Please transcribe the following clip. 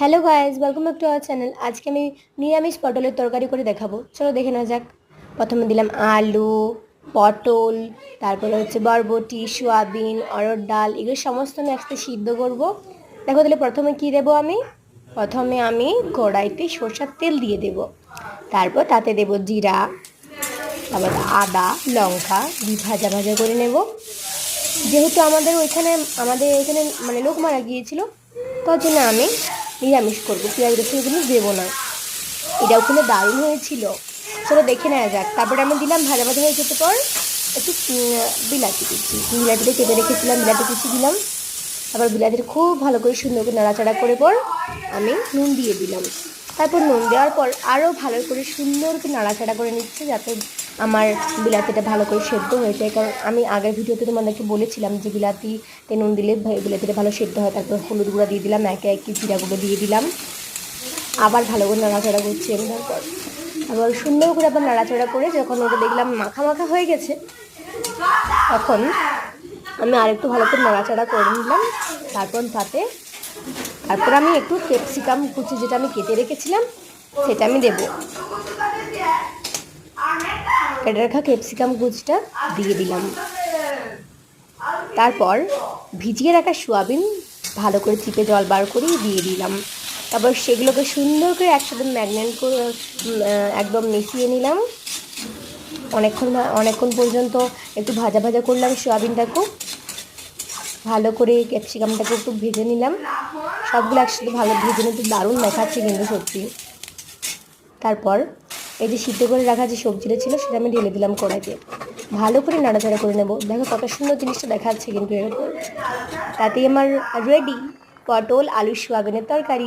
Hello guys, welcome back to our channel. আজকে আমি নিরামিষ পটলের তরকারি করে দেখাবো। চলো দেখে নেওয়া যাক। প্রথমে দিলাম আলু, পটল, তারপরে হচ্ছে বরবটি, সোয়াবিন, অরহর ডাল, এগুলো সমস্ত আমি একসাথে সিদ্ধ করব। দেখো তাহলে প্রথমে কি দেবো আমি। প্রথমে আমি কড়াইতে সরষের তেল দিয়ে দেব। তারপর তাতে দেব জিরা, তারপর আদা, লঙ্কা দিয়ে ভাজা ভাজা করে নেব। যেহেতু আমাদের এখানে মানে লোক মারা গিয়েছিল, তার জন্য আমি নিরামিষ করবো, পেঁয়াজ রসুন কিন্তু দেবো না। এটাও কিন্তু দারুণ হয়েছিল। চলো দেখে নেওয়া যাক। তারপরে আমি দিলাম ভাজা ভাজা হয়ে যেতে পর একটু বিলাটিটা কেটে রেখেছিলাম, বিলাটি কুচি দিলাম। তারপর বিলাটির খুব ভালো করে সুন্দর করে নাড়াচাড়া করে পর আমি নুন দিয়ে দিলাম। তারপর নুন দেওয়ার পর আরও ভালো করে সুন্দর করে নাড়াচাড়া করে নিচ্ছে, যাতে আমার বিলাতিটা ভালো করে সেদ্ধ হয়ে যায়। কারণ আমি আগের ভিডিওতে তোমাদেরকে বলেছিলাম যে বিলাতিতে নুন দিলে বিলাতিটা ভালো সেদ্ধ হয়। তারপর হলুদ গুঁড়া দিয়ে দিলাম, একে একে জিরা গুঁড়ো দিয়ে দিলাম। আবার ভালো করে নাড়াচাড়া করছি আমি। তারপর আবার সুন্দর করে আবার নাড়াচাড়া করে যখন ওটা দেখলাম মাখা মাখা হয়ে গেছে, তখন আমি আরেকটু ভালো করে নাড়াচাড়া করে নিলাম। তারপর আমি একটু ক্যাপসিকাম কুচি যেটা আমি কেটে রেখেছিলাম সেটা আমি দেবো। কেটে রাখা ক্যাপসিকাম কুচিটা দিয়ে দিলাম। তারপর ভিজিয়ে রাখা সোয়াবিন ভালো করে চিপে জল বার করে দিয়ে দিলাম। তারপর সেগুলোকে সুন্দর করে একসাথে ম্যাগনেট করে একদম মিশিয়ে নিলাম। অনেকক্ষণ পর্যন্ত একটু ভাজা ভাজা করলাম সোয়াবিনটাকেও ভালো করে, ক্যাপসিকামটাকে একটু ভেজে নিলাম। সবগুলো একসাথে ভালো ভেজে নিতে দারুণ দেখাচ্ছে কিন্তু সত্যি। তারপর এই যে সিদ্ধ করে রাখা যে সবজিটা ছিল সেটা আমি ঢেলে দিলাম কড়াইতে। ভালো করে নাড়াচাড়া করে নেব। দেখো কত সুন্দর জিনিসটা দেখাচ্ছে কিন্তু এরকম। তাতেই আমার রেডি পটল আলু সোয়াবিনের তরকারি।